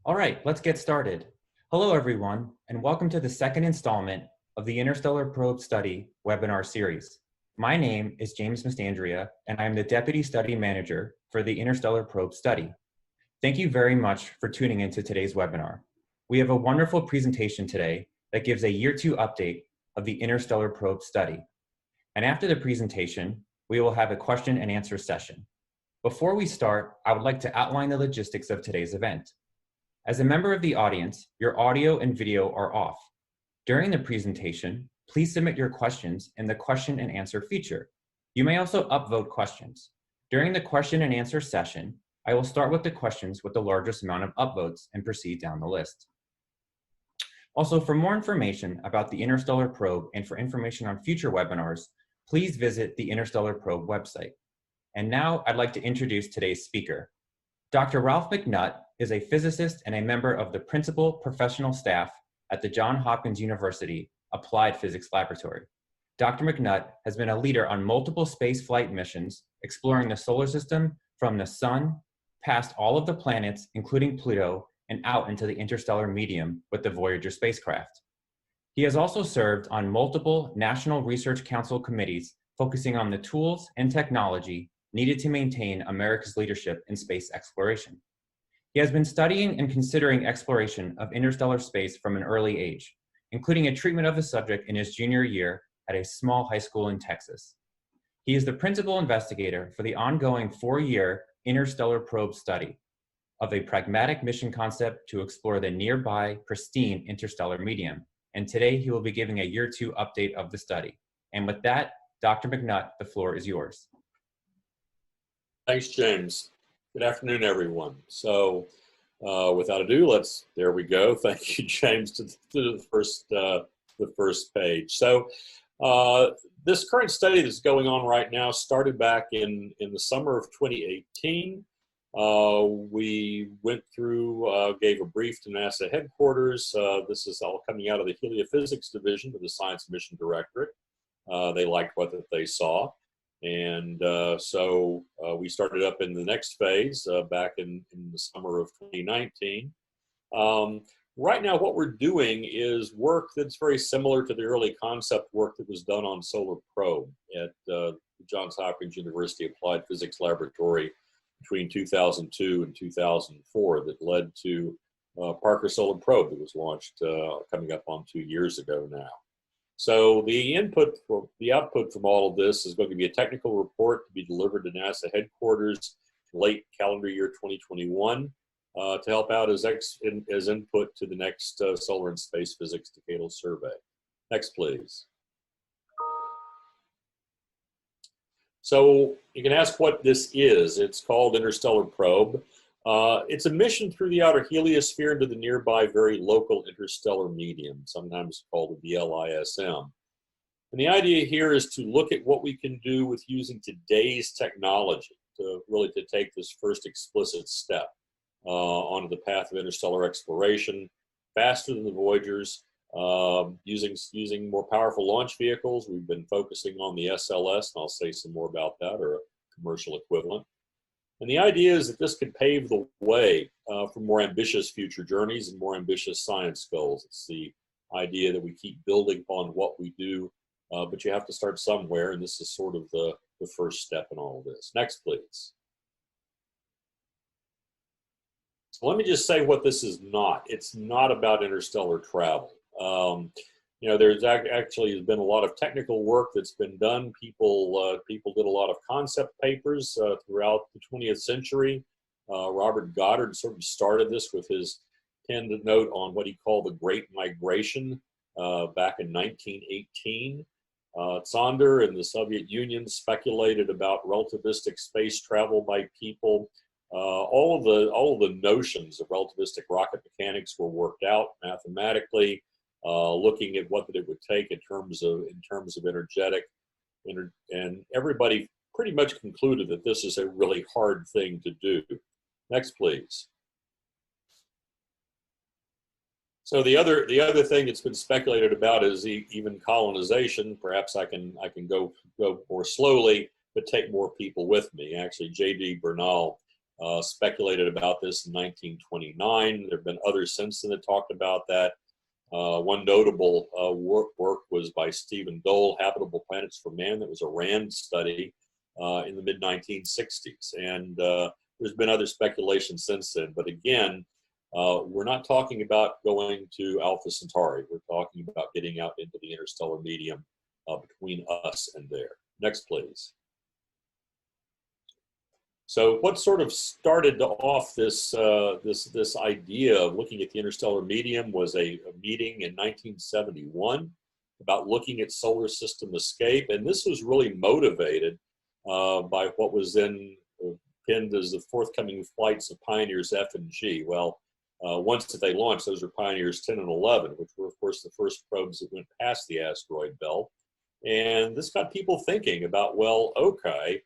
All right, let's get started. Hello, everyone, and welcome to the second installment of the Interstellar Probe Study webinar series. My name is James Mastandrea, and I am the Deputy Study Manager for the Interstellar Probe Study. Thank you very much for tuning into today's webinar. We have a wonderful presentation today that gives a Year 2 update of the Interstellar Probe Study. And after the presentation, we will have a question and answer session. Before we start, I would like to outline the logistics of today's event. As a member of the audience, your audio and video are off. During the presentation, please submit your questions in the question and answer feature. You may also upvote questions. During the question and answer session, I will start with the questions with the largest amount of upvotes and proceed down the list. Also, for more information about the Interstellar Probe and for information on future webinars, please visit the Interstellar Probe website. And now I'd like to introduce today's speaker. Dr. Ralph McNutt is a physicist and a member of the principal professional staff at the Johns Hopkins University Applied Physics Laboratory. Dr. McNutt has been a leader on multiple space flight missions, exploring the solar system from the sun, past all of the planets, including Pluto, and out into the interstellar medium with the Voyager spacecraft. He has also served on multiple National Research Council committees focusing on the tools and technology needed to maintain America's leadership in space exploration. He has been studying and considering exploration of interstellar space from an early age, including a treatment of the subject in his junior year at a small high school in Texas. He is the principal investigator for the ongoing 4-year Interstellar Probe study of a pragmatic mission concept to explore the nearby pristine interstellar medium. And today he will be giving a Year 2 update of the study. And with that, Dr. McNutt, the floor is yours. Thanks, James. Good afternoon, everyone. So without ado, there we go. Thank you, James, to the first page. So this current study that's going on right now started back in the summer of 2018. We went through, gave a brief to NASA headquarters. This is all coming out of the Heliophysics Division of the Science Mission Directorate. They liked what they saw. And so we started up in the next phase back in the summer of 2019. Right now, what we're doing is work that's very similar to the early concept work that was done on Solar Probe at the Johns Hopkins University Applied Physics Laboratory between 2002 and 2004 that led to Parker Solar Probe that was launched coming up on 2 years ago now. So the output from all of this is going to be a technical report to be delivered to NASA headquarters late calendar year 2021 to help out as input to the next Solar and Space Physics Decadal Survey. Next, please. So you can ask what this is. It's called Interstellar Probe. It's a mission through the outer heliosphere into the nearby very local interstellar medium, sometimes called the VLISM. And the idea here is to look at what we can do with using today's technology to take this first explicit step onto the path of interstellar exploration, faster than the Voyagers, using more powerful launch vehicles. We've been focusing on the SLS, and I'll say some more about that, or a commercial equivalent. And the idea is that this could pave the way for more ambitious future journeys and more ambitious science goals. It's the idea that we keep building upon what we do, but you have to start somewhere, and this is sort of the first step in all of this. Next, please. So let me just say what this is not. It's not about interstellar travel. You know, there's actually has been a lot of technical work that's been done. People did a lot of concept papers throughout the 20th century. Robert Goddard sort of started this with his penned note on what he called the Great Migration back in 1918. Sonder and the Soviet Union speculated about relativistic space travel by people. All of the notions of relativistic rocket mechanics were worked out mathematically. Looking at what it would take in terms of energetic, and everybody pretty much concluded that this is a really hard thing to do. Next, please. So the other thing that's been speculated about is even colonization. Perhaps I can go more slowly, but take more people with me. Actually, J.D. Bernal speculated about this in 1929. There have been others since then that talked about that. One notable work was by Stephen Dole, Habitable Planets for Man. That was a RAND study in the mid-1960s. And there's been other speculation since then. But again, we're not talking about going to Alpha Centauri. We're talking about getting out into the interstellar medium between us and there. Next, please. So what sort of started off this, this idea of looking at the interstellar medium was a meeting in 1971 about looking at solar system escape. And this was really motivated by what was then pinned as the forthcoming flights of Pioneers F and G. Well, once that they launched, those were Pioneers 10 and 11, which were, of course, the first probes that went past the asteroid belt. And this got people thinking about, well, okay,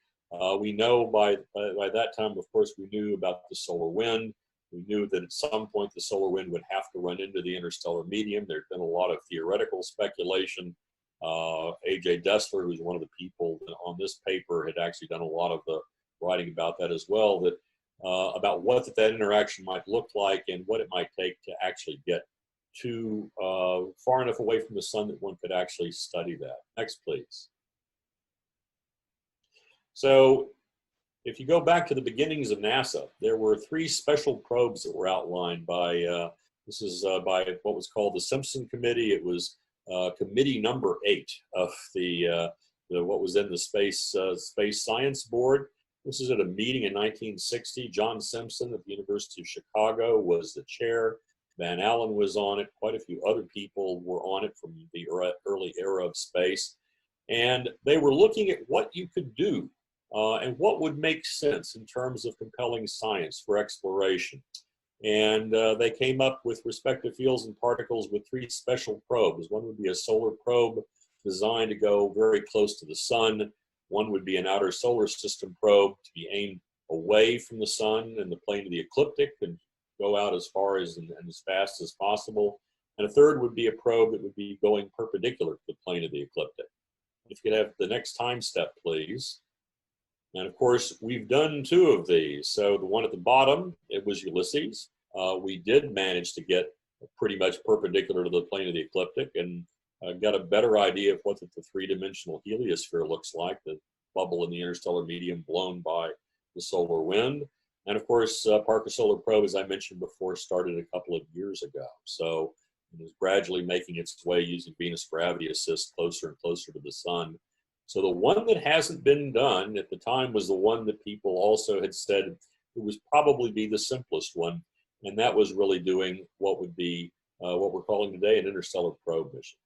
we know by that time, of course, we knew about the solar wind. We knew that at some point the solar wind would have to run into the interstellar medium. There'd been a lot of theoretical speculation. A.J. Dessler, who's one of the people on this paper, had actually done a lot of the writing about that as well, that about what that interaction might look like and what it might take to actually get to far enough away from the sun that one could actually study that. Next, please. So if you go back to the beginnings of NASA, there were 3 special probes that were outlined by, this is by what was called the Simpson Committee. It was committee number 8 of the what was then the Space Science Board. This is at a meeting in 1960. John Simpson at the University of Chicago was the chair. Van Allen was on it. Quite a few other people were on it from the early era of space. And they were looking at what you could do and what would make sense in terms of compelling science for exploration. And they came up with respective fields and particles with 3 special probes. One would be a solar probe designed to go very close to the sun. One would be an outer solar system probe to be aimed away from the sun and the plane of the ecliptic and go out as far as and as fast as possible. And a third would be a probe that would be going perpendicular to the plane of the ecliptic. If you could have the next time step, please. And of course, we've done 2 of these. So the one at the bottom, it was Ulysses. We did manage to get pretty much perpendicular to the plane of the ecliptic and got a better idea of what the 3-dimensional heliosphere looks like, the bubble in the interstellar medium blown by the solar wind. And of course, Parker Solar Probe, as I mentioned before, started a couple of years ago. So it is gradually making its way using Venus gravity assist closer and closer to the sun. So the one that hasn't been done at the time was the one that people also had said it would probably be the simplest one. And that was really doing what would be what we're calling today an interstellar probe mission.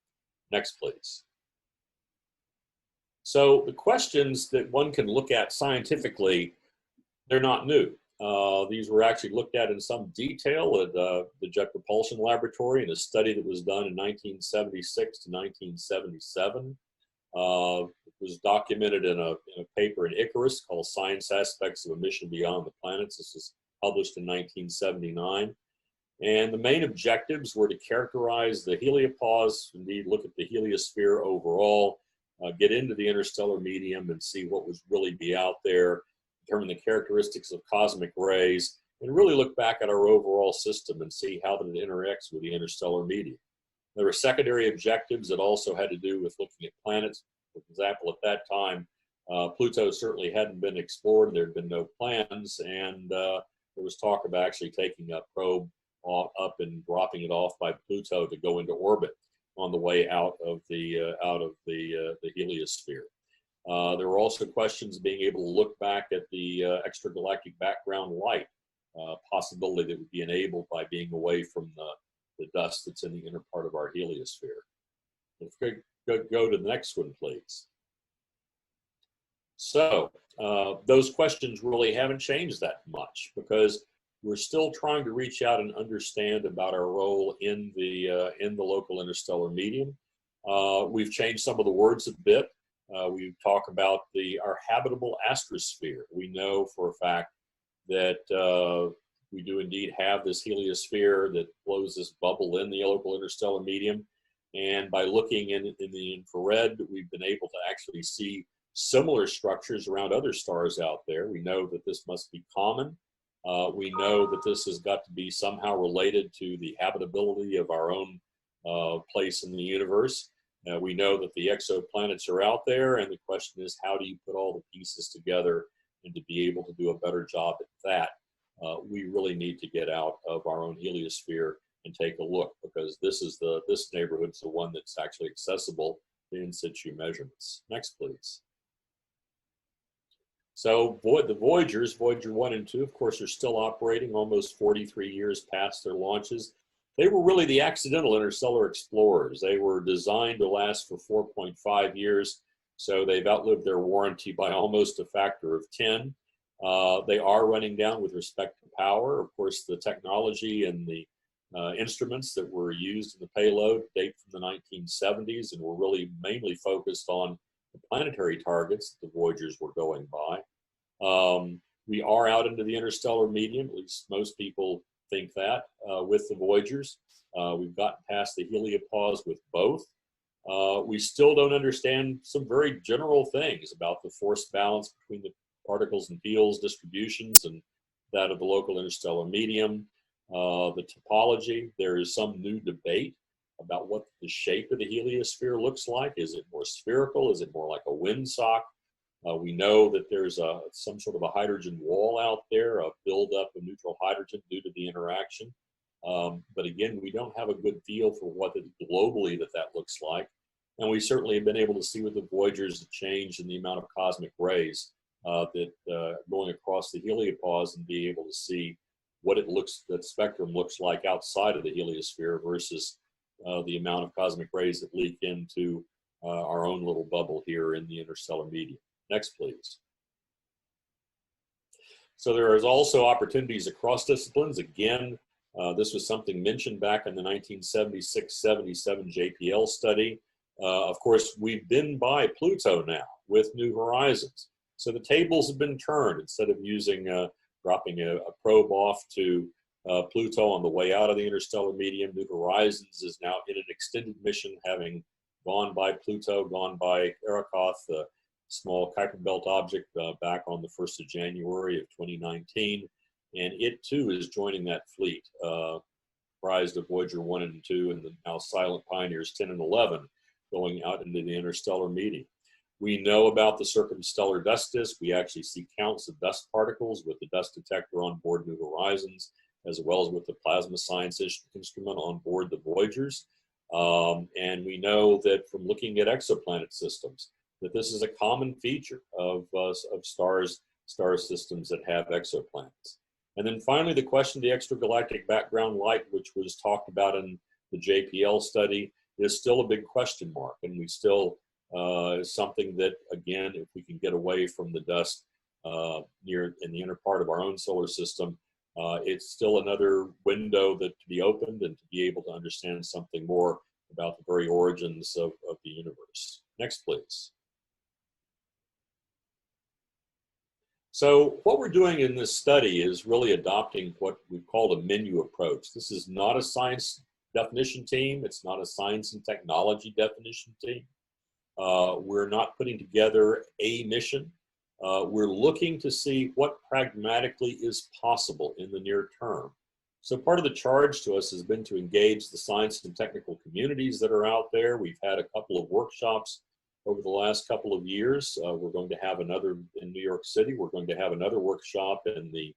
Next, please. So the questions that one can look at scientifically, they're not new. These were actually looked at in some detail at the Jet Propulsion Laboratory in a study that was done in 1976 to 1977. It was documented in a paper in Icarus called Science Aspects of a Mission Beyond the Planets. This was published in 1979. And the main objectives were to characterize the heliopause, indeed look at the heliosphere overall, get into the interstellar medium and see what was really be out there, determine the characteristics of cosmic rays, and really look back at our overall system and see how that it interacts with the interstellar medium. There were secondary objectives that also had to do with looking at planets. For example, at that time, Pluto certainly hadn't been explored. There had been no plans, and there was talk of actually taking a probe up and dropping it off by Pluto to go into orbit on the way out of the heliosphere. There were also questions of being able to look back at the extragalactic background light possibility that would be enabled by being away from the dust that's in the inner part of our heliosphere. If we could go to the next one, please. So those questions really haven't changed that much because we're still trying to reach out and understand about our role in the local interstellar medium. We've changed some of the words a bit. We talk about our habitable astrosphere. We know for a fact that we do indeed have this heliosphere that blows this bubble in the local interstellar medium. And by looking in the infrared, we've been able to actually see similar structures around other stars out there. We know that this must be common. We know that this has got to be somehow related to the habitability of our own place in the universe. We know that the exoplanets are out there, and the question is, how do you put all the pieces together? And to be able to do a better job at that, we really need to get out of our own heliosphere and take a look, because this neighborhood's the one that's actually accessible to in situ measurements. Next, please. So the Voyagers, Voyager 1 and 2, of course, are still operating almost 43 years past their launches. They were really the accidental interstellar explorers. They were designed to last for 4.5 years, so they've outlived their warranty by almost a factor of 10. They are running down with respect to power. Of course, the technology and the instruments that were used in the payload date from the 1970s and were really mainly focused on the planetary targets that the Voyagers were going by. We are out into the interstellar medium, at least most people think that, with the Voyagers. We've gotten past the heliopause with both. We still don't understand some very general things about the force balance between the particles and fields distributions and that of the local interstellar medium. The topology, there is some new debate about what the shape of the heliosphere looks like. Is it more spherical? Is it more like a windsock? We know that there's some sort of a hydrogen wall out there, a buildup of neutral hydrogen due to the interaction. But again, we don't have a good feel for what globally that looks like. And we certainly have been able to see with the Voyagers a change in the amount of cosmic rays that going across the heliopause, and be able to see what that spectrum looks like outside of the heliosphere versus the amount of cosmic rays that leak into our own little bubble here in the interstellar medium. Next, please. So there is also opportunities across disciplines. Again, this was something mentioned back in the 1976-77 JPL study. Of course, we've been by Pluto now with New Horizons. So the tables have been turned. Instead of using dropping a probe off to Pluto on the way out of the interstellar medium, New Horizons is now in an extended mission, having gone by Pluto, gone by Arrokoth, the small Kuiper Belt object, back on the 1st of January of 2019. And it too is joining that fleet, comprised of Voyager 1 and 2 and the now silent Pioneers 10 and 11, going out into the interstellar medium. We know about the circumstellar dust disk. We actually see counts of dust particles with the dust detector on board New Horizons, as well as with the plasma science instrument on board the Voyagers. And we know that from looking at exoplanet systems, that this is a common feature of star systems that have exoplanets. And then finally, the question of the extragalactic background light, which was talked about in the JPL study, is still a big question mark. And we still is something that, again, if we can get away from the dust in the inner part of our own solar system, it's still another window that to be opened and to be able to understand something more about the very origins of the universe. Next, please. So what we're doing in this study is really adopting what we've called a menu approach. This is not a science definition team. It's not a science and technology definition team. We're not putting together a mission. We're looking to see what pragmatically is possible in the near term. So part of the charge to us has been to engage the science and technical communities that are out there. We've had a couple of workshops over the last couple of years. We're going to have another in New York City. We're going to have another workshop, and the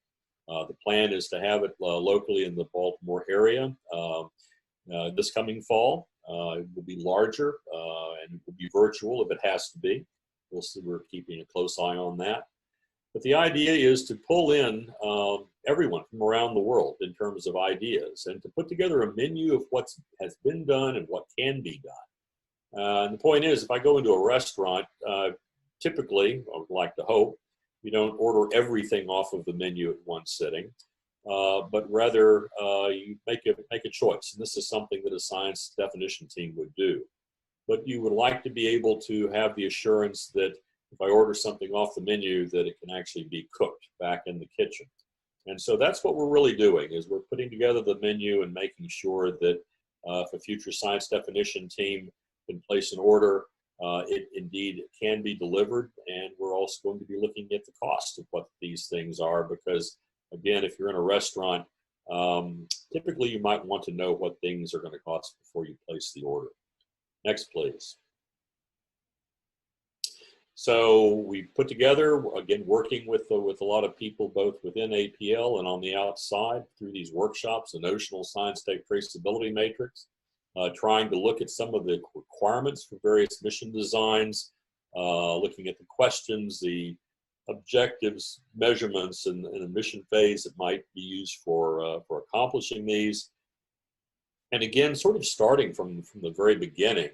plan is to have it locally in the Baltimore area this coming fall. It will be larger and it will be virtual if it has to be. We'll see. We're keeping a close eye on that. But the idea is to pull in everyone from around the world in terms of ideas, and to put together a menu of what has been done and what can be done. And the point is, if I go into a restaurant, typically, I would like to hope, you don't order everything off of the menu at one sitting, but rather you make a choice. And this is something that a science definition team would do. But you would like to be able to have the assurance that if I order something off the menu, that it can actually be cooked back in the kitchen. And so that's what we're really doing, is we're putting together the menu and making sure that if a future science definition team can place an order, it indeed can be delivered. And we're also going to be looking at the cost of what these things are, because Again, if you're in a restaurant, typically you might want to know what things are going to cost before you place the order. Next, please. So we put together, again, working with a lot of people both within APL and on the outside through these workshops, the notional science state traceability matrix, trying to look at some of the requirements for various mission designs, looking at the questions, the objectives, measurements, and the mission phase that might be used for accomplishing these. And again, sort of starting from the very beginning,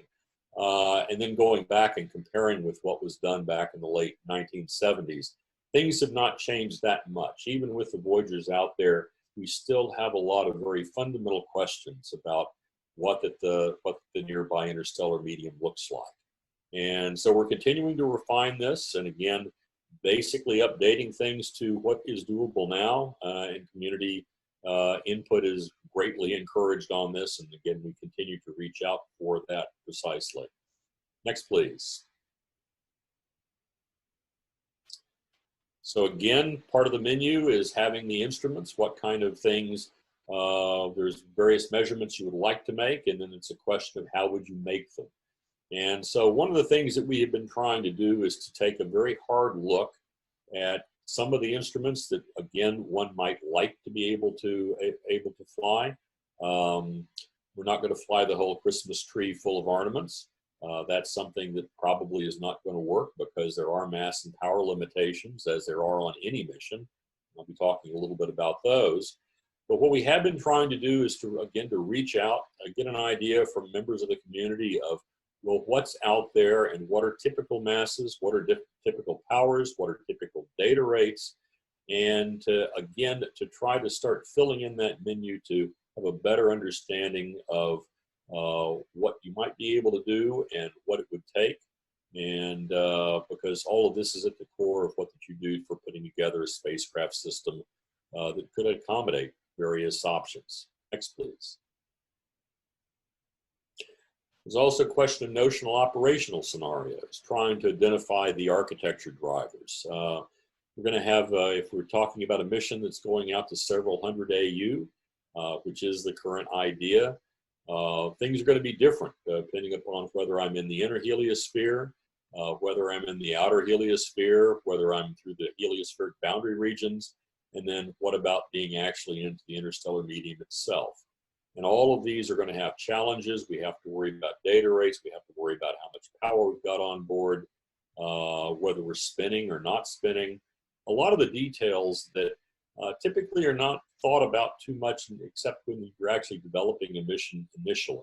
and then going back and comparing with what was done back in the late 1970s. Things have not changed that much. Even with the Voyagers out there, we still have a lot of very fundamental questions about what the nearby interstellar medium looks like. And so we're continuing to refine this, and again, basically updating things to what is doable now, and community input is greatly encouraged on this, and again, we continue to reach out for that precisely. Next, please. So again, part of the menu is having the instruments, what kind of things, there's various measurements you would like to make, and then it's a question of how would you make them. And so one of the things that we have been trying to do is to take a very hard look at some of the instruments that, again, one might like to be able to fly. We're not going to fly the whole Christmas tree full of ornaments. That's something that probably is not going to work because there are mass and power limitations, as there are on any mission. I'll be talking a little bit about those. But what we have been trying to do is to reach out, get an idea from members of the community of, well, what's out there and what are typical masses, what are typical powers, what are typical data rates, and to try to start filling in that menu to have a better understanding of what you might be able to do and what it would take. And because all of this is at the core of what you do for putting together a spacecraft system that could accommodate various options. Next, please. There's also a question of notional operational scenarios, trying to identify the architecture drivers. We're going to have, if we're talking about a mission that's going out to several hundred AU, which is the current idea, things are going to be different depending upon whether I'm in the inner heliosphere, whether I'm in the outer heliosphere, whether I'm through the heliospheric boundary regions, and then what about being actually into the interstellar medium itself. And all of these are going to have challenges. We have to worry about data rates. We have to worry about how much power we've got on board, whether we're spinning or not spinning. A lot of the details that typically are not thought about too much, except when you're actually developing a mission initially.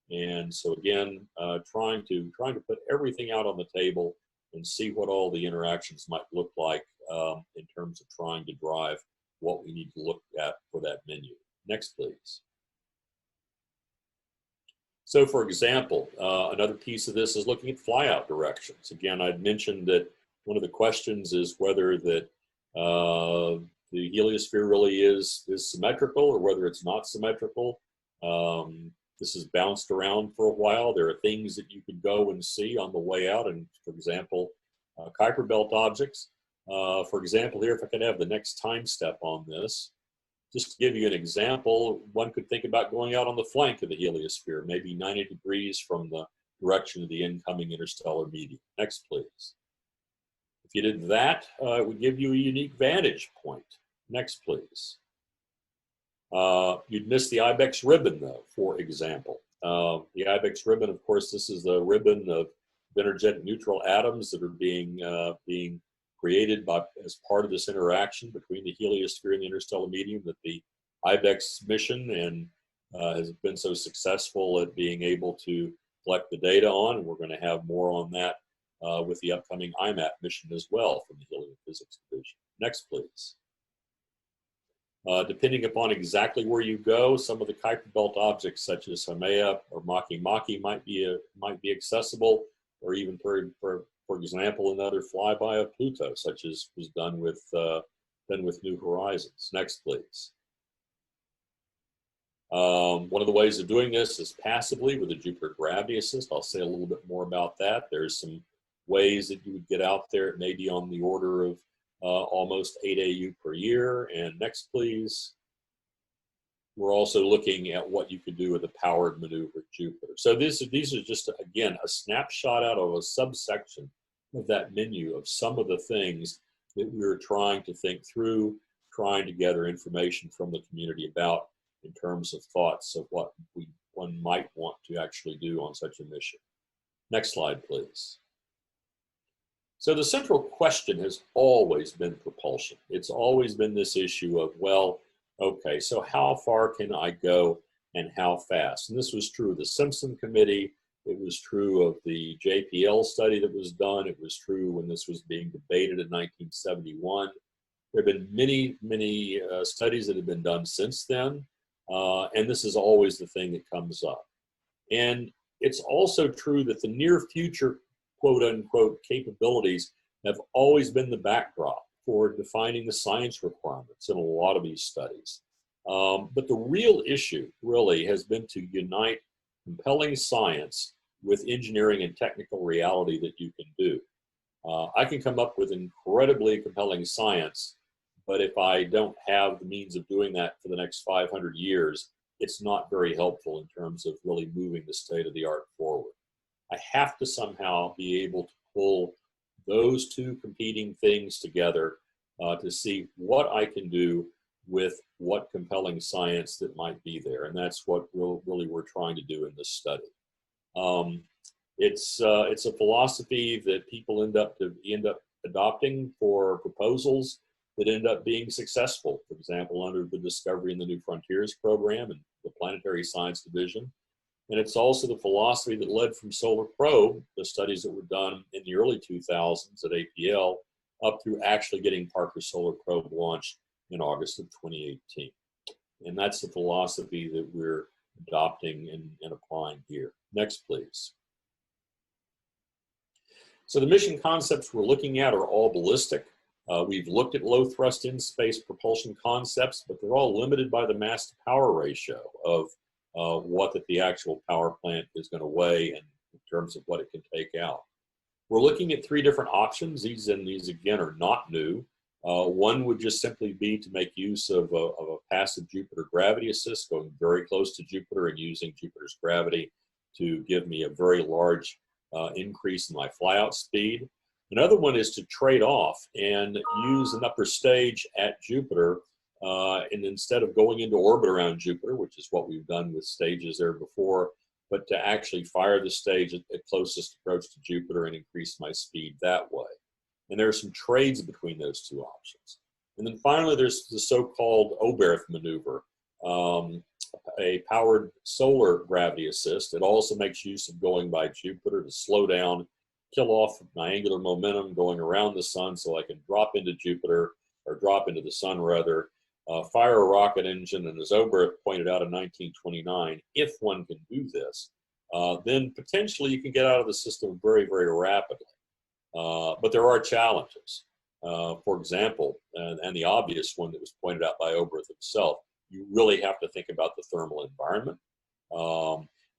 And so again, trying to put everything out on the table and see what all the interactions might look like in terms of trying to drive what we need to look at for that menu. Next, please. So for example, another piece of this is looking at flyout directions. Again, I'd mentioned that one of the questions is whether that the heliosphere really is symmetrical or whether it's not symmetrical. This has bounced around for a while. There are things that you could go and see on the way out, and for example, Kuiper belt objects. For example, here, if I could have the next time step on this, just to give you an example, one could think about going out on the flank of the heliosphere, maybe 90 degrees from the direction of the incoming interstellar medium. Next, please. If you did that, it would give you a unique vantage point. Next, please. You'd miss the IBEX ribbon, though, for example. The IBEX ribbon, of course, this is the ribbon of energetic neutral atoms that are being created as part of this interaction between the heliosphere and the interstellar medium that the IBEX mission and has been so successful at being able to collect the data on. And we're going to have more on that with the upcoming IMAP mission as well from the Heliophysics Division. Next, please. Depending upon exactly where you go, some of the Kuiper belt objects such as Haumea or Maki-Maki might be accessible, or even for example, another flyby of Pluto, such as was done with New Horizons. Next, please. One of the ways of doing this is passively with a Jupiter Gravity Assist. I'll say a little bit more about that. There's some ways that you would get out there. It may be on the order of almost 8 AU per year. And next, please. We're also looking at what you could do with a powered maneuver Jupiter. So these are just, again, a snapshot out of a subsection of that menu of some of the things that we're trying to think through, trying to gather information from the community about in terms of thoughts of what one might want to actually do on such a mission. Next slide, please. So the central question has always been propulsion. It's always been this issue of, well, okay, so how far can I go and how fast? And this was true of the Simpson Committee. It was true of the JPL study that was done. It was true when this was being debated in 1971. There have been many studies that have been done since then. And this is always the thing that comes up. And it's also true that the near future, quote unquote, capabilities have always been the backdrop for defining the science requirements in a lot of these studies. But the real issue really has been to unite compelling science with engineering and technical reality that you can do. I can come up with incredibly compelling science, but if I don't have the means of doing that for the next 500 years, it's not very helpful in terms of really moving the state of the art forward. I have to somehow be able to pull those two competing things together to see what I can do with what compelling science that might be there. And that's what really we're trying to do in this study. It's a philosophy that people end up adopting for proposals that end up being successful. For example, under the Discovery in the New Frontiers program and the Planetary Science Division. And it's also the philosophy that led from Solar Probe, the studies that were done in the early 2000s at APL, up through actually getting Parker Solar Probe launched in August of 2018. And that's the philosophy that we're adopting and applying here. Next, please. So the mission concepts we're looking at are all ballistic. We've looked at low thrust in space propulsion concepts, but they're all limited by the mass to power ratio of what the actual power plant is going to weigh and in terms of what it can take out. We're looking at 3 different options. These again are not new. One would just simply be to make use of a passive Jupiter gravity assist, going very close to Jupiter and using Jupiter's gravity to give me a very large increase in my flyout speed. Another one is to trade off and use an upper stage at Jupiter, and instead of going into orbit around Jupiter, which is what we've done with stages there before, but to actually fire the stage at closest approach to Jupiter and increase my speed that way. And there are some trades between those 2 options. And then finally, there's the so-called Oberth maneuver, a powered solar gravity assist. It also makes use of going by Jupiter to slow down, kill off my angular momentum going around the sun so I can drop into Jupiter, or drop into the sun rather, fire a rocket engine, and as Oberth pointed out in 1929, if one can do this, then potentially you can get out of the system very, very rapidly. But there are challenges. For example, and the obvious one that was pointed out by Oberth himself, you really have to think about the thermal environment.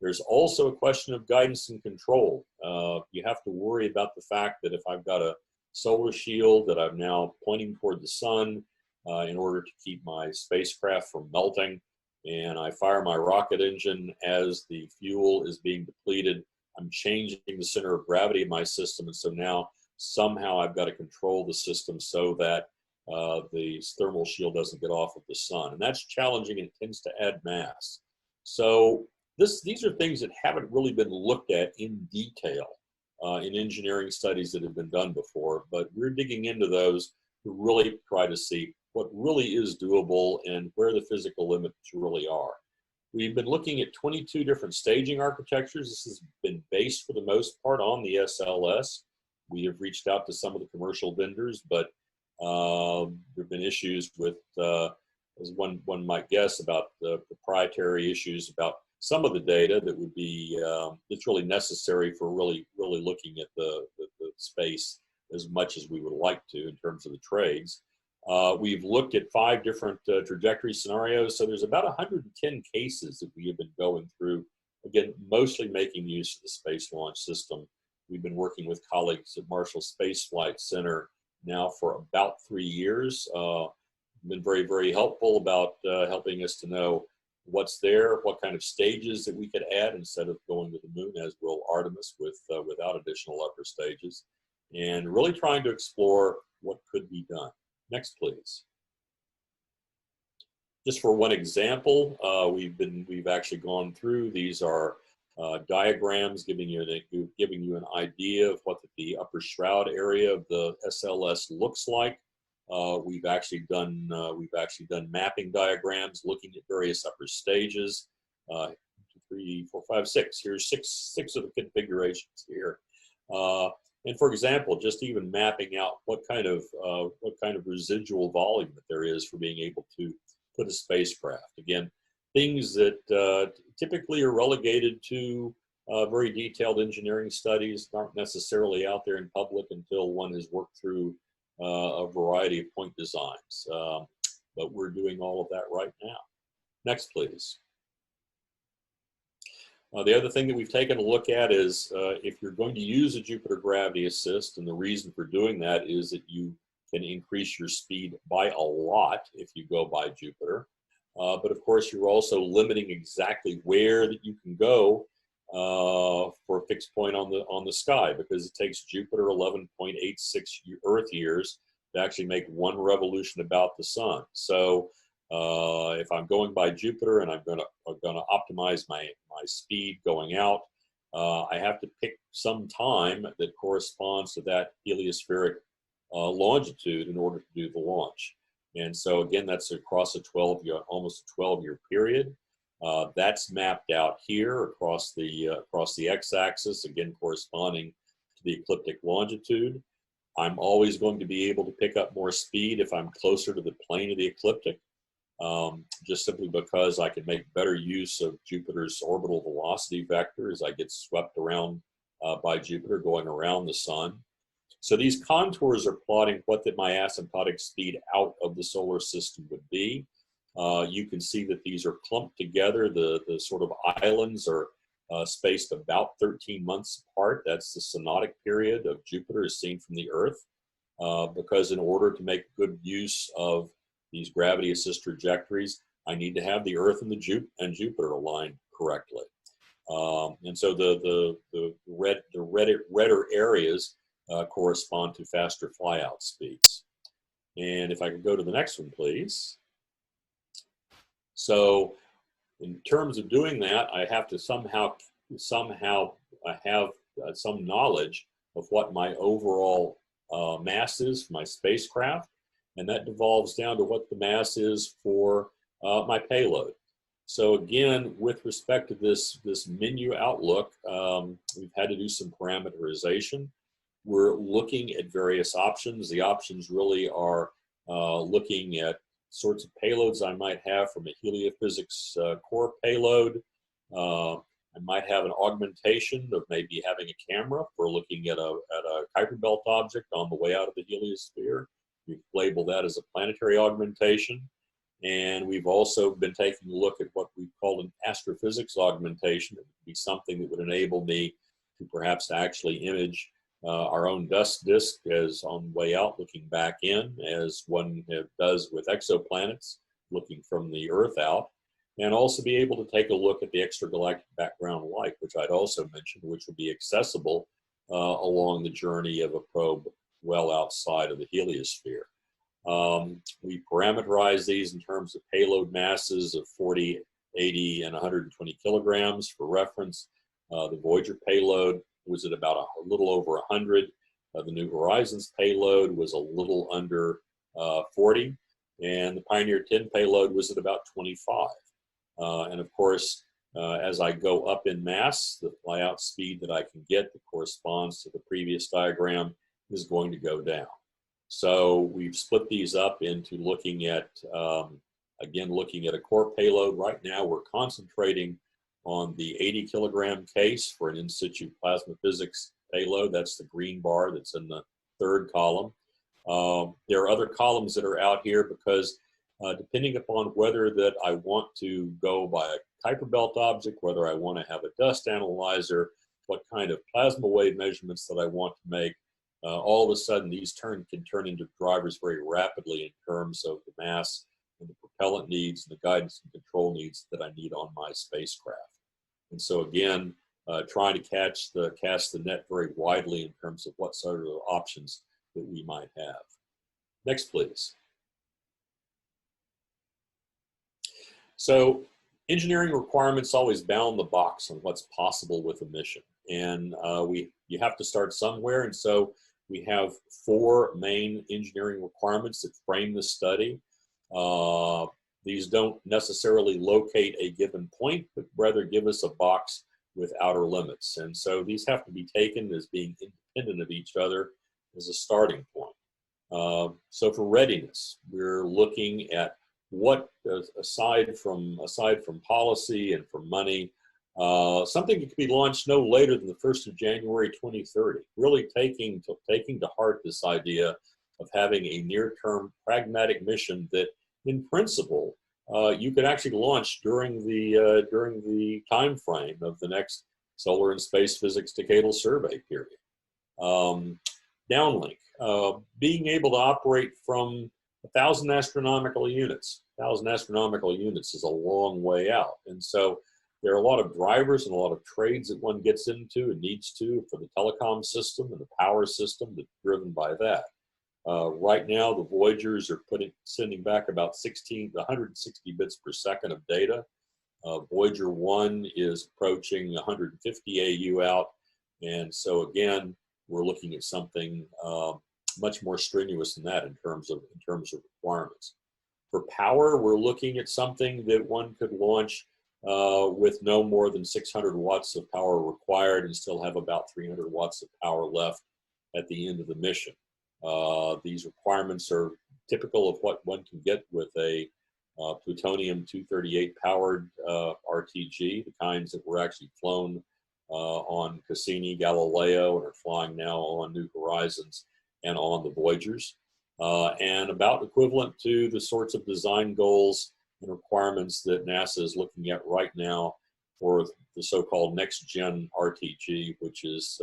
There's also a question of guidance and control. You have to worry about the fact that if I've got a solar shield that I'm now pointing toward the sun in order to keep my spacecraft from melting, and I fire my rocket engine as the fuel is being depleted, I'm changing the center of gravity of my system, and so now somehow I've got to control the system so that the thermal shield doesn't get off of the sun. And that's challenging, and it tends to add mass. So these are things that haven't really been looked at in detail in engineering studies that have been done before, but we're digging into those to really try to see what really is doable and where the physical limits really are. We've been looking at 22 different staging architectures. This has been based for the most part on the SLS. We have reached out to some of the commercial vendors, but there have been issues with, as one might guess, about the proprietary issues about some of the data that would be, that's really necessary for really looking at the space as much as we would like to in terms of the trades. We've looked at 5 different trajectory scenarios, so there's about 110 cases that we have been going through, again, mostly making use of the Space Launch System. We've been working with colleagues at Marshall Space Flight Center now for about 3 years. Been very, very helpful about helping us to know what's there, what kind of stages that we could add instead of going to the moon, as will Artemis without additional upper stages, and really trying to explore what could be done. Next, please. Just for one example, we've actually gone through. These are diagrams giving you an idea of what the upper shroud area of the SLS looks like. We've actually done mapping diagrams looking at various upper stages. 2, 3, 4, 5, 6. Here's six of the configurations here. And for example, just even mapping out what kind of residual volume that there is for being able to put a spacecraft. Again, things that typically are relegated to very detailed engineering studies, aren't necessarily out there in public until one has worked through a variety of point designs. But we're doing all of that right now. Next, please. The other thing that we've taken a look at is if you're going to use a Jupiter gravity assist, and the reason for doing that is that you can increase your speed by a lot if you go by Jupiter. But of course, you're also limiting exactly where that you can go for a fixed point on the sky, because it takes Jupiter 11.86 Earth years to actually make one revolution about the sun. So if I'm going by Jupiter and I'm going to optimize my speed going out, I have to pick some time that corresponds to that heliospheric longitude in order to do the launch. And so again, that's across almost a 12-year period. That's mapped out here across the x-axis, again corresponding to the ecliptic longitude. I'm always going to be able to pick up more speed if I'm closer to the plane of the ecliptic, just simply because I can make better use of Jupiter's orbital velocity vector as I get swept around by Jupiter going around the sun. So these contours are plotting what my asymptotic speed out of the solar system would be. You can see that these are clumped together. The sort of islands are spaced about 13 months apart. That's the synodic period of Jupiter as seen from the Earth, because in order to make good use of these gravity assist trajectories, I need to have the Earth and Jupiter aligned correctly. And so the redder areas correspond to faster flyout speeds. And if I could go to the next one, please. So in terms of doing that, I have to somehow have some knowledge of what my overall mass is for my spacecraft, and that devolves down to what the mass is for my payload. So again, with respect to this menu outlook, we've had to do some parameterization. We're looking at various options. The options really are looking at sorts of payloads I might have from a heliophysics core payload. I might have an augmentation of maybe having a camera for looking at a Kuiper belt object on the way out of the heliosphere. We've labeled that as a planetary augmentation. And we've also been taking a look at what we call an astrophysics augmentation. It would be something that would enable me to perhaps actually image our own dust disk as on the way out, looking back in, as one does with exoplanets, looking from the Earth out, and also be able to take a look at the extragalactic background light, which I'd also mentioned, which would be accessible along the journey of a probe well outside of the heliosphere. We parameterize these in terms of payload masses of 40, 80, and 120 kilograms. For reference, the Voyager payload was at about a little over 100. The New Horizons payload was a little under 40, and the Pioneer 10 payload was at about 25. And of course, as I go up in mass, the flyout speed that I can get that corresponds to the previous diagram is going to go down. So we've split these up into looking at, again, looking at a core payload. Right now, we're concentrating on the 80 kilogram case for an in situ plasma physics payload. That's the green bar that's in the third column. There are other columns that are out here because depending upon whether that I want to go by a Kuiper belt object, whether I want to have a dust analyzer, what kind of plasma wave measurements that I want to make, all of a sudden these can turn into drivers very rapidly in terms of the mass and the propellant needs and the guidance and control needs that I need on my spacecraft. And so again, trying to cast the net very widely in terms of what sort of options that we might have. Next, please. So engineering requirements always bound the box on what's possible with a mission. And you have to start somewhere. And so we have 4 main engineering requirements that frame the study. These don't necessarily locate a given point, but rather give us a box with outer limits. And so these have to be taken as being independent of each other as a starting point. So for readiness, we're looking at what, aside from policy and from money, something that can be launched no later than the 1st of January 2030, really taking to heart this idea of having a near-term pragmatic mission that, in principle, you could actually launch during the time frame of the next Solar and Space Physics Decadal Survey period. Downlink, being able to operate from 1,000 astronomical units. 1,000 astronomical units is a long way out, and so there are a lot of drivers and a lot of trades that one gets into and needs to for the telecom system and the power system that's driven by that. Right now, the Voyagers are sending back about 160 bits per second of data. Voyager 1 is approaching 150 AU out, and so again, we're looking at something much more strenuous than that in terms of requirements. For power, we're looking at something that one could launch with no more than 600 watts of power required and still have about 300 watts of power left at the end of the mission. These requirements are typical of what one can get with a plutonium-238 powered RTG, the kinds that were actually flown on Cassini, Galileo, and are flying now on New Horizons and on the Voyagers, and about equivalent to the sorts of design goals and requirements that NASA is looking at right now for the so-called next-gen RTG, which is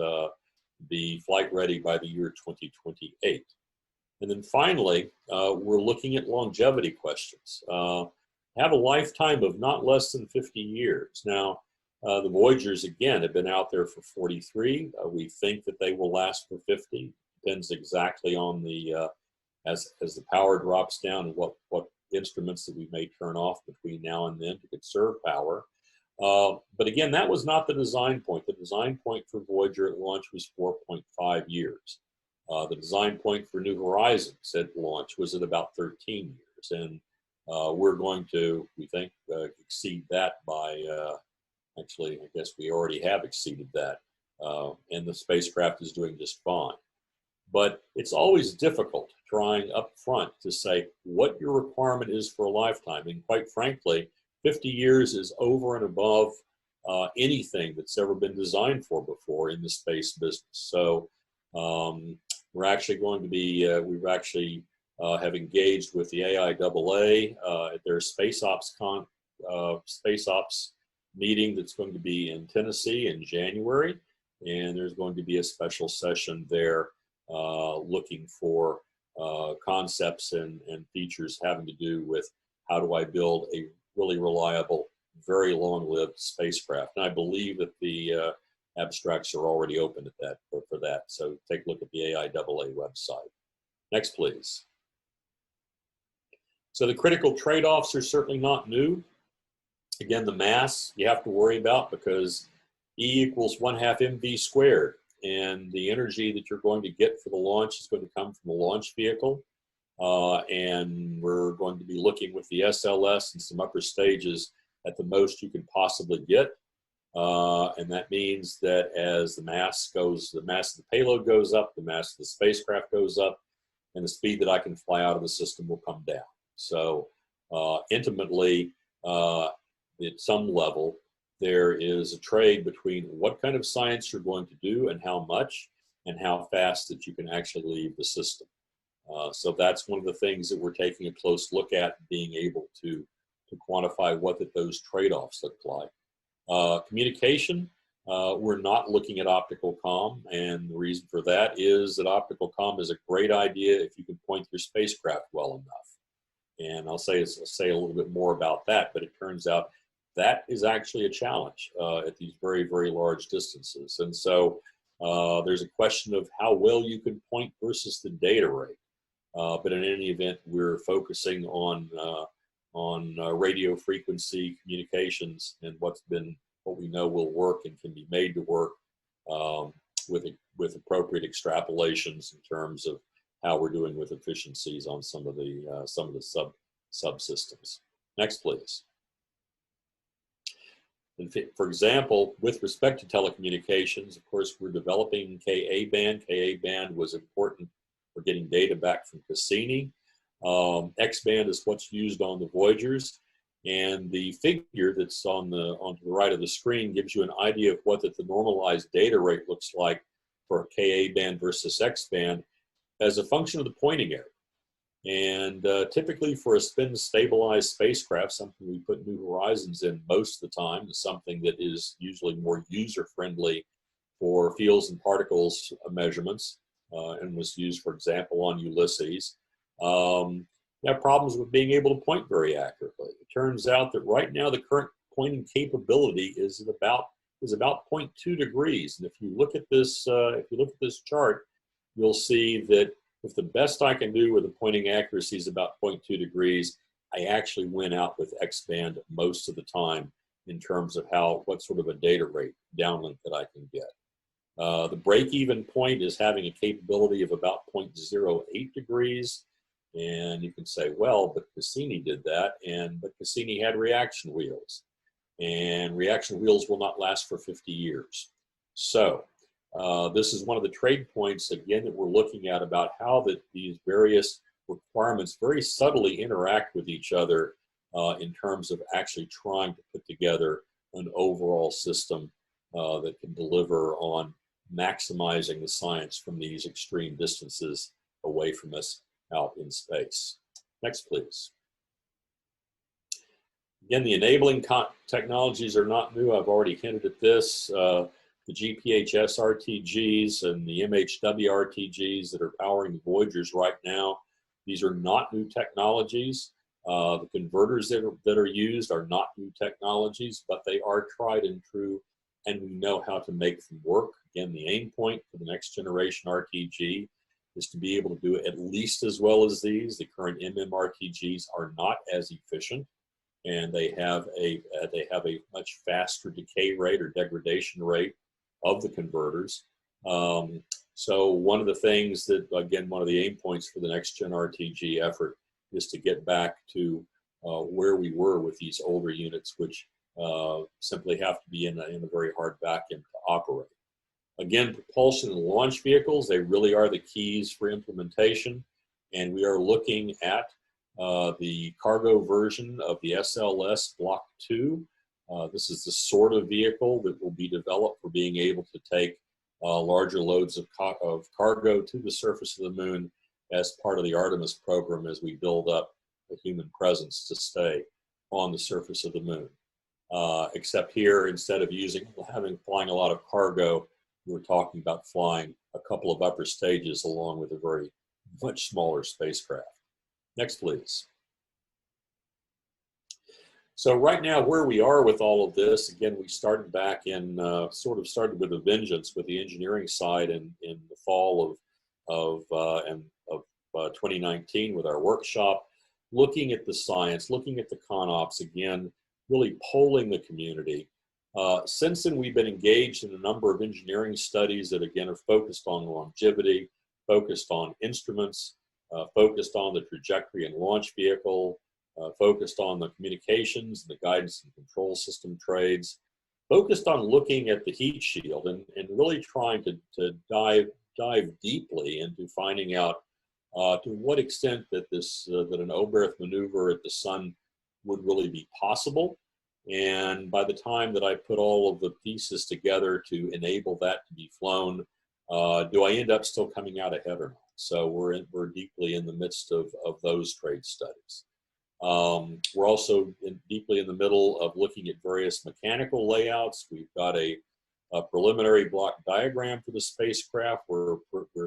be flight ready by the year 2028. And then finally, we're looking at longevity questions. Have a lifetime of not less than 50 years. Now, the Voyagers, again, have been out there for 43. We think that they will last for 50. Depends exactly on the, as the power drops down and what instruments that we may turn off between now and then to conserve power. But again, that was not the design point. The design point for Voyager at launch was 4.5 years. The design point for New Horizons at launch was at about 13 years. And we're going to, we think, exceed that by, actually, I guess we already have exceeded that. And the spacecraft is doing just fine. But it's always difficult trying up front to say what your requirement is for a lifetime. And quite frankly, 50 years is over and above anything that's ever been designed for before in the space business. So we're actually going to be, we've actually have engaged with the AIAA at their Space Ops meeting that's going to be in Tennessee in January. And there's going to be a special session there looking for concepts and features having to do with how do I build a really reliable, very long-lived spacecraft. And I believe that the abstracts are already open at that for that. So take a look at the AIAA website. Next, please. So the critical trade-offs are certainly not new. Again, the mass you have to worry about because E equals 1/2 mv squared. And the energy that you're going to get for the launch is going to come from the launch vehicle. And we're going to be looking with the SLS and some upper stages at the most you can possibly get. And that means that as the mass of the payload goes up, the mass of the spacecraft goes up, and the speed that I can fly out of the system will come down. So intimately, at some level, there is a trade between what kind of science you're going to do and how much, and how fast that you can actually leave the system. So that's one of the things that we're taking a close look at, being able to quantify what those trade-offs look like. Communication, we're not looking at optical comm, and the reason for that is that optical comm is a great idea if you can point your spacecraft well enough. And I'll say a little bit more about that, but it turns out that is actually a challenge at these very, very large distances. And so there's a question of how well you can point versus the data rate. But in any event, we're focusing on radio frequency communications and what we know will work and can be made to work with appropriate extrapolations in terms of how we're doing with efficiencies on some of the subsystems. Next, please. And for example, with respect to telecommunications, of course, we're developing Ka-band. Ka-band was important for getting data back from Cassini. X-band is what's used on the Voyagers. And the figure that's onto the right of the screen gives you an idea of what the normalized data rate looks like for Ka-band versus X-band as a function of the pointing area. And typically for a spin-stabilized spacecraft, something we put New Horizons in most of the time, is something that is usually more user-friendly for fields and particles measurements, and was used, for example, on Ulysses. You have problems with being able to point very accurately. It turns out that right now the current pointing capability is about 0.2 degrees. And if you look at this chart, you'll see that if the best I can do with the pointing accuracy is about 0.2 degrees, I actually win out with X-band most of the time in terms of what sort of a data rate downlink that I can get. The break-even point is having a capability of about 0.08 degrees. And you can say, well, but Cassini did that, but Cassini had reaction wheels. And reaction wheels will not last for 50 years. So this is one of the trade points, again, that we're looking at about how these various requirements very subtly interact with each other in terms of actually trying to put together an overall system that can deliver on maximizing the science from these extreme distances away from us out in space. Next, please. Again, the enabling technologies are not new. I've already hinted at this. The GPHS RTGs and the MHW RTGs that are powering the Voyagers right now, these are not new technologies. The converters that are used are not new technologies, but they are tried and true, and we know how to make them work. Again, the aim point for the next generation RTG is to be able to do it at least as well as these. The current MMRTGs are not as efficient, and they have a much faster decay rate or degradation rate of the converters. So one of the things that, again, one of the aim points for the next gen RTG effort is to get back to where we were with these older units, which simply have to be in a very hard vacuum to operate. Again, propulsion and launch vehicles, they really are the keys for implementation. And we are looking at the cargo version of the SLS Block 2. This is the sort of vehicle that will be developed for being able to take larger loads of cargo to the surface of the moon as part of the Artemis program as we build up a human presence to stay on the surface of the moon. Except here, instead of flying a lot of cargo, we're talking about flying a couple of upper stages along with a very much smaller spacecraft. Next, please. So right now, where we are with all of this, again, we started back in, sort of started with a vengeance with the engineering side in the fall of 2019 with our workshop, looking at the science, looking at the ConOps, again, really polling the community. Since then, we've been engaged in a number of engineering studies that, again, are focused on longevity, focused on instruments, focused on the trajectory and launch vehicle, focused on the communications, the guidance and control system trades, focused on looking at the heat shield and really trying to dive deeply into finding out to what extent that that an Oberth maneuver at the sun would really be possible. And by the time that I put all of the pieces together to enable that to be flown, do I end up still coming out ahead or not? So we're deeply in the midst of those trade studies. We're also deeply in the middle of looking at various mechanical layouts. We've got a a preliminary block diagram for the spacecraft. We're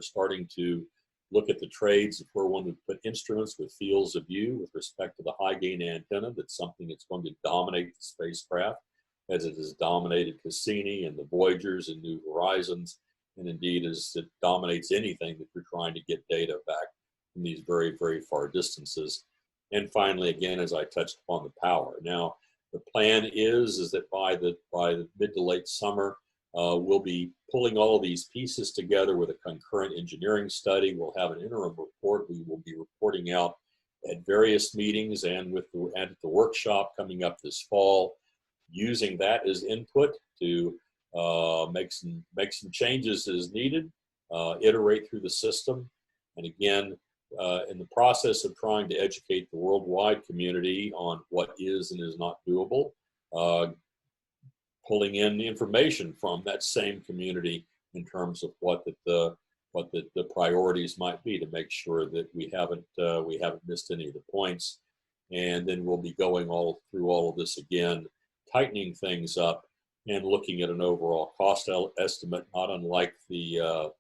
starting to look at the trades if we're one to put instruments with fields of view with respect to the high gain antenna. That's something that's going to dominate the spacecraft, as it has dominated Cassini and the Voyagers and New Horizons, and indeed as it dominates anything that you're trying to get data back from these very, very far distances. And finally, again, as I touched upon, the power. Now, the plan is that by the mid to late summer, we'll be pulling all of these pieces together with a concurrent engineering study. We'll have an interim report. We will be reporting out at various meetings and at the workshop coming up this fall, using that as input to make some changes as needed, iterate through the system, and again, in the process of trying to educate the worldwide community on what is and is not doable, pulling in the information from that same community in terms of what the priorities might be to make sure that we haven't missed any of the points. And then we'll be going all through all of this again, tightening things up and looking at an overall cost estimate, not unlike the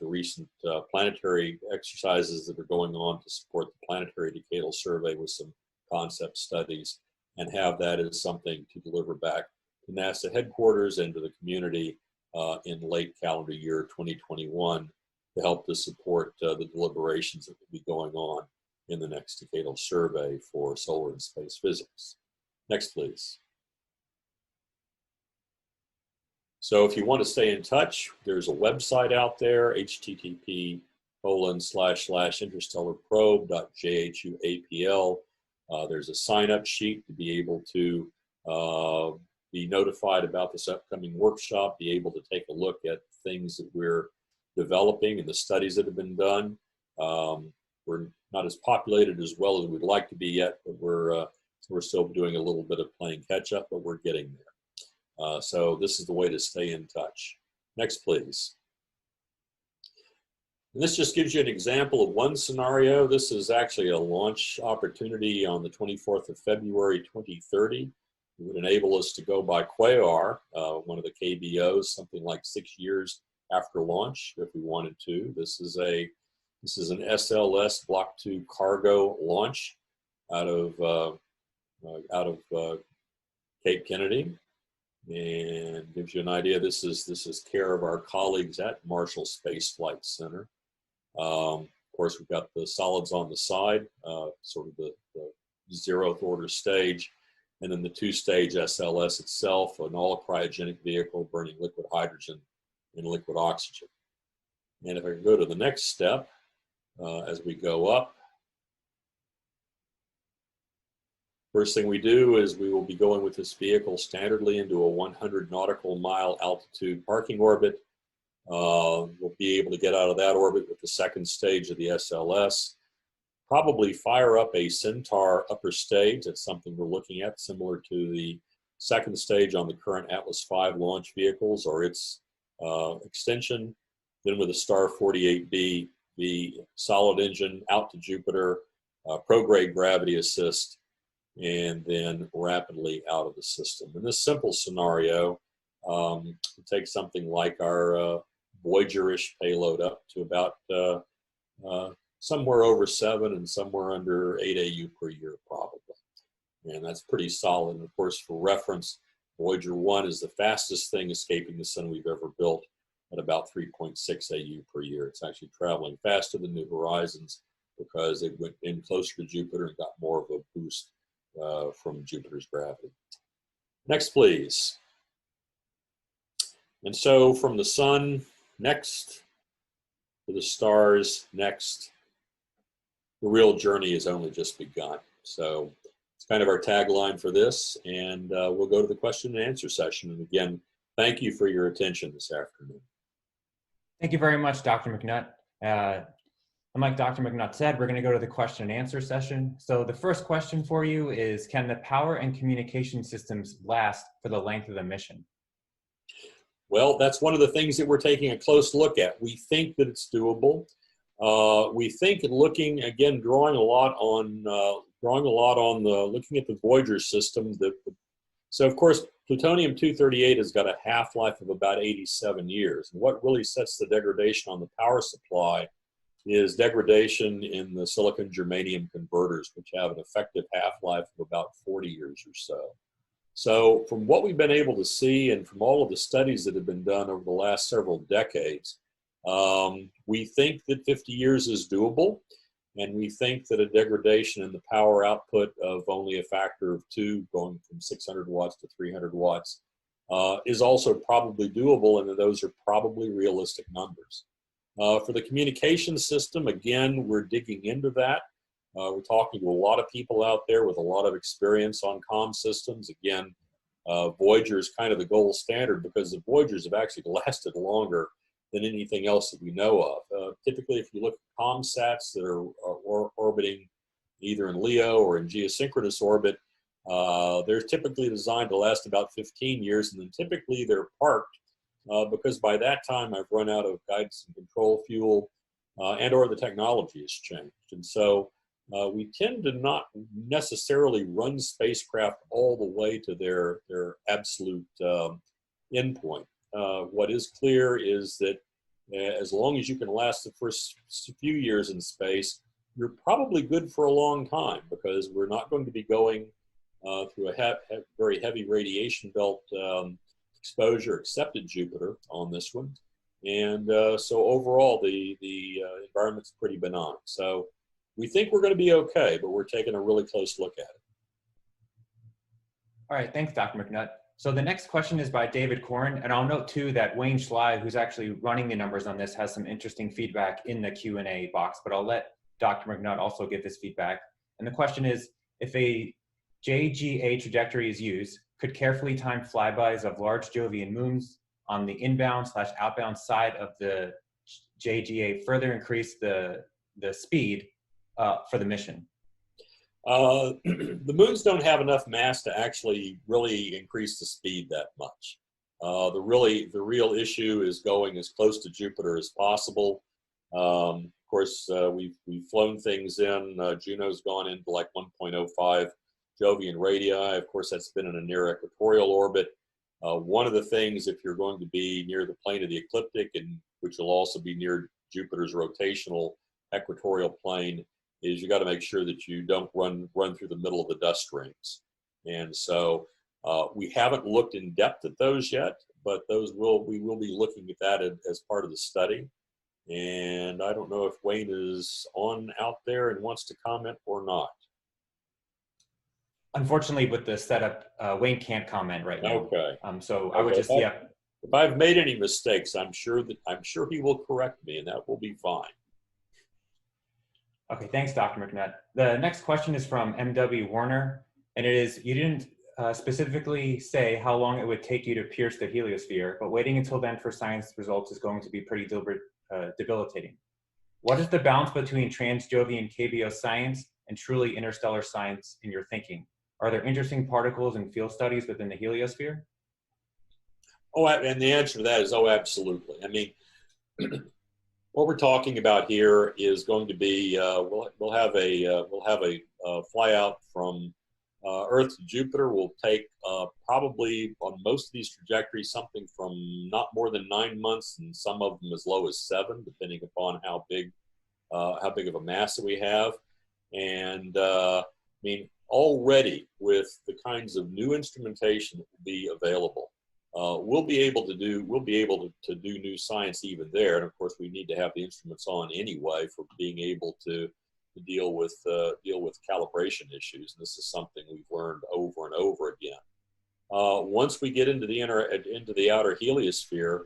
recent planetary exercises that are going on to support the planetary decadal survey with some concept studies, and have that as something to deliver back to NASA headquarters and to the community in late calendar year 2021 to help to support the deliberations that will be going on in the next decadal survey for solar and space physics. Next, please. So if you want to stay in touch, there's a website out there, http://interstellarprobe.jhuapl. There's a sign-up sheet to be able to be notified about this upcoming workshop, be able to take a look at things that we're developing and the studies that have been done. We're not as populated as well as we'd like to be yet, but we're still doing a little bit of playing catch up, but we're getting there. So this is the way to stay in touch. Next, please. And this just gives you an example of one scenario. This is actually a launch opportunity on the 24th of February, 2030. It would enable us to go by Quasar, one of the KBOs, something like 6 years after launch, if we wanted to. This is an SLS Block 2 cargo launch out of Cape Kennedy, and gives you an idea. This is care of our colleagues at Marshall Space Flight Center. Of course, we've got the solids on the side, sort of the 0th order stage, and then the 2-stage SLS itself, an all cryogenic vehicle burning liquid hydrogen and liquid oxygen. And if I can go to the next step, as we go up, first thing we do is we will be going with this vehicle standardly into a 100 nautical mile altitude parking orbit. We'll be able to get out of that orbit with the 2nd stage of the SLS. Probably fire up a Centaur upper stage. That's something we're looking at, similar to the 2nd stage on the current Atlas V launch vehicles or its extension. Then with a Star 48B, the solid engine out to Jupiter, prograde gravity assist, and then rapidly out of the system. In this simple scenario, it takes something like our Voyager-ish payload up to about somewhere over 7 and somewhere under 8 AU per year, probably. And that's pretty solid. And of course, for reference, Voyager 1 is the fastest thing escaping the sun we've ever built at about 3.6 AU per year. It's actually traveling faster than New Horizons because it went in closer to Jupiter and got more of a boost from Jupiter's gravity. Next, please. And so from the sun, next, to the stars, next. The real journey has only just begun. So it's kind of our tagline for this, and we'll go to the question and answer session. And again, thank you for your attention this afternoon. Thank you very much, Dr. McNutt. And like Dr. McNutt said, we're going to go to the question and answer session. So the first question for you is, can the power and communication systems last for the length of the mission? Well, that's one of the things that we're taking a close look at. We think that it's doable. We think, looking again, drawing a lot on looking at the Voyager system, the So of course, plutonium-238 has got a half-life of about 87 years. And what really sets the degradation on the power supply is degradation in the silicon germanium converters, which have an effective half-life of about 40 years or so. So from what we've been able to see and from all of the studies that have been done over the last several decades, we think that 50 years is doable. And we think that a degradation in the power output of only a factor of 2, going from 600 watts to 300 watts, is also probably doable, and that those are probably realistic numbers. For the communication system, again, we're digging into that. We're talking to a lot of people out there with a lot of experience on comm systems. Again, Voyager is kind of the gold standard because the Voyagers have actually lasted longer than anything else that we know of. Typically, if you look at ComSats that are orbiting either in LEO or in geosynchronous orbit, they're typically designed to last about 15 years, and then typically they're parked because by that time I've run out of guidance and control fuel and or the technology has changed. And so we tend to not necessarily run spacecraft all the way to their absolute endpoint. What is clear is that as long as you can last the first few years in space, you're probably good for a long time because we're not going to be going through a very heavy radiation belt exposure except at Jupiter on this one. And so overall, the environment's pretty benign. So we think we're going to be okay, but we're taking a really close look at it. All right, thanks, Dr. McNutt. So the next question is by David Corrin, and I'll note too that Wayne Schley, who's actually running the numbers on this, has some interesting feedback in the Q&A box, but I'll let Dr. McNutt also give this feedback. And the question is, if a JGA trajectory is used, could carefully timed flybys of large Jovian moons on the inbound/outbound side of the JGA further increase the speed for the mission? The moons don't have enough mass to actually really increase the speed that much. The real issue is going as close to Jupiter as possible. Of course, we've flown things in. Juno's gone into like 1.05 Jovian radii. Of course, that's been in a near equatorial orbit. One of the things, if you're going to be near the plane of the ecliptic, and which will also be near Jupiter's rotational equatorial plane, is you got to make sure that you don't run through the middle of the dust rings. And so we haven't looked in depth at those yet, but we will be looking at that as part of the study. And I don't know if Wayne is on out there and wants to comment or not. Unfortunately, with the setup, Wayne can't comment right now. Okay. So I would just, yeah. If I've made any mistakes, I'm sure he will correct me, and that will be fine. Okay, thanks, Dr. McNutt. The next question is from MW Warner, and it is, you didn't specifically say how long it would take you to pierce the heliosphere, but waiting until then for science results is going to be pretty debilitating. What is the balance between trans-Jovian KBO science and truly interstellar science in your thinking? Are there interesting particles and field studies within the heliosphere? Oh, and the answer to that is, oh, absolutely. I mean, what we're talking about here is going to be we'll have a flyout from Earth to Jupiter. Will take probably on most of these trajectories something from not more than 9 months, and some of them as low as 7, depending upon how big of a mass that we have. And I mean, already with the kinds of new instrumentation that will be available, we'll be able to do new science even there. And of course, we need to have the instruments on anyway for being able to deal with calibration issues. And this is something we've learned over and over again. Once we get into the outer heliosphere,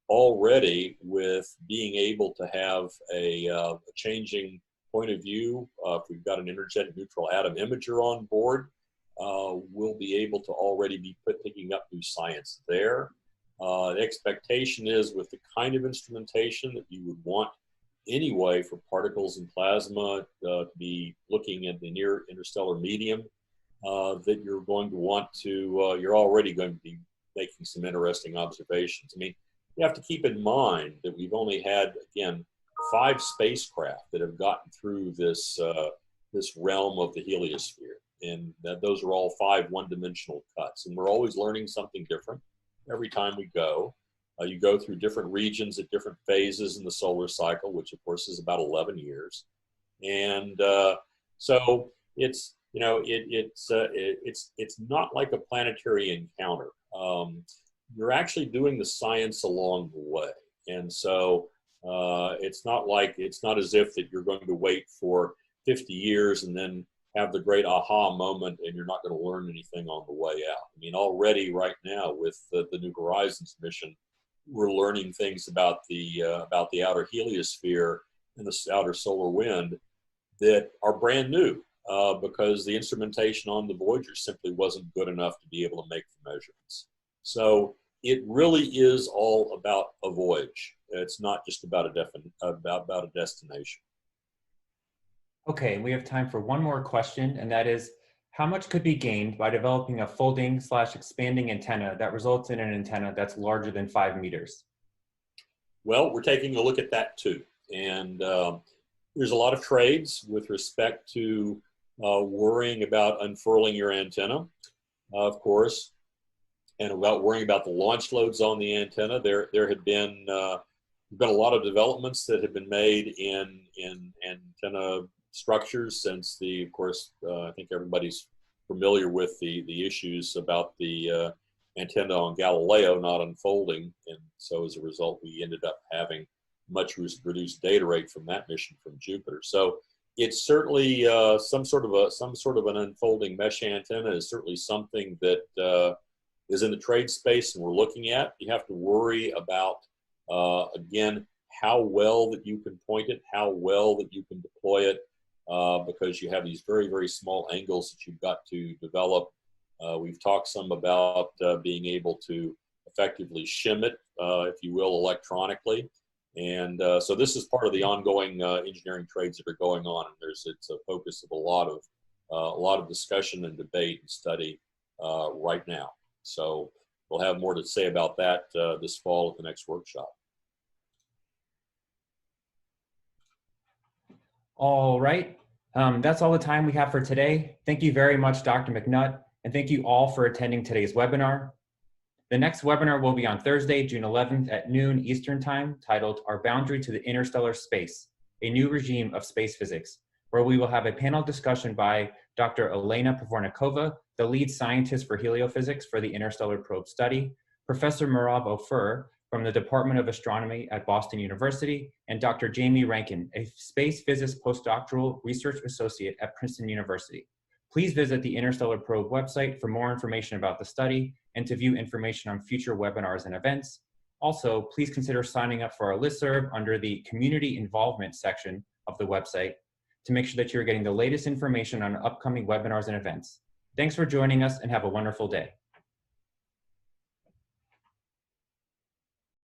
already with being able to have a changing point of view, if we've got an energetic neutral atom imager on board, we'll be able to already be picking up new science there. The expectation is with the kind of instrumentation that you would want anyway for particles and plasma to be looking at the near interstellar medium, that you're going to want to, you're already going to be making some interesting observations. I mean, you have to keep in mind that we've only had, again, 5 spacecraft that have gotten through this realm of the heliosphere. And that those are all 5 one-dimensional cuts. And we're always learning something different every time we go. You go through different regions at different phases in the solar cycle, which of course is about 11 years. And so it's, you know, it's not like a planetary encounter. You're actually doing the science along the way. And so it's not as if that you're going to wait for 50 years and then have the great aha moment and you're not going to learn anything on the way out. I mean, already right now with the New Horizons mission, we're learning things about the outer heliosphere and the outer solar wind that are brand new because the instrumentation on the Voyagers simply wasn't good enough to be able to make the measurements. So it really is all about a voyage. It's not just about a destination. Okay, we have time for one more question, and that is, how much could be gained by developing a folding/expanding antenna that results in an antenna that's larger than 5 meters? Well, we're taking a look at that too. And there's a lot of trades with respect to worrying about unfurling your antenna, of course, and about worrying about the launch loads on the antenna. There had been a lot of developments that have been made in antenna structures since of course, I think everybody's familiar with the issues about the antenna on Galileo not unfolding, and so as a result, we ended up having much reduced data rate from that mission from Jupiter. So it's certainly some sort of an unfolding mesh antenna is certainly something that is in the trade space, and we're looking at. You have to worry about again how well that you can point it, how well that you can deploy it. Because you have these very, very small angles that you've got to develop. We've talked some about being able to effectively shim it, if you will, electronically. And so this is part of the ongoing engineering trades that are going on. And it's a focus of a lot of discussion and debate and study right now. So we'll have more to say about that this fall at the next workshop. All right, that's all the time we have for today. Thank you very much, Dr. McNutt, and thank you all for attending today's webinar. The next webinar will be on Thursday, June 11th at noon Eastern Time, titled Our Boundary to the Interstellar Space, a New Regime of Space Physics, where we will have a panel discussion by Dr. Elena Pavornikova, the lead scientist for heliophysics for the Interstellar Probe study, Professor Merav Ofer, from the Department of Astronomy at Boston University, and Dr. Jamie Rankin, a space physics postdoctoral research associate at Princeton University. Please visit the Interstellar Probe website for more information about the study and to view information on future webinars and events. Also, please consider signing up for our listserv under the Community Involvement section of the website to make sure that you're getting the latest information on upcoming webinars and events. Thanks for joining us and have a wonderful day.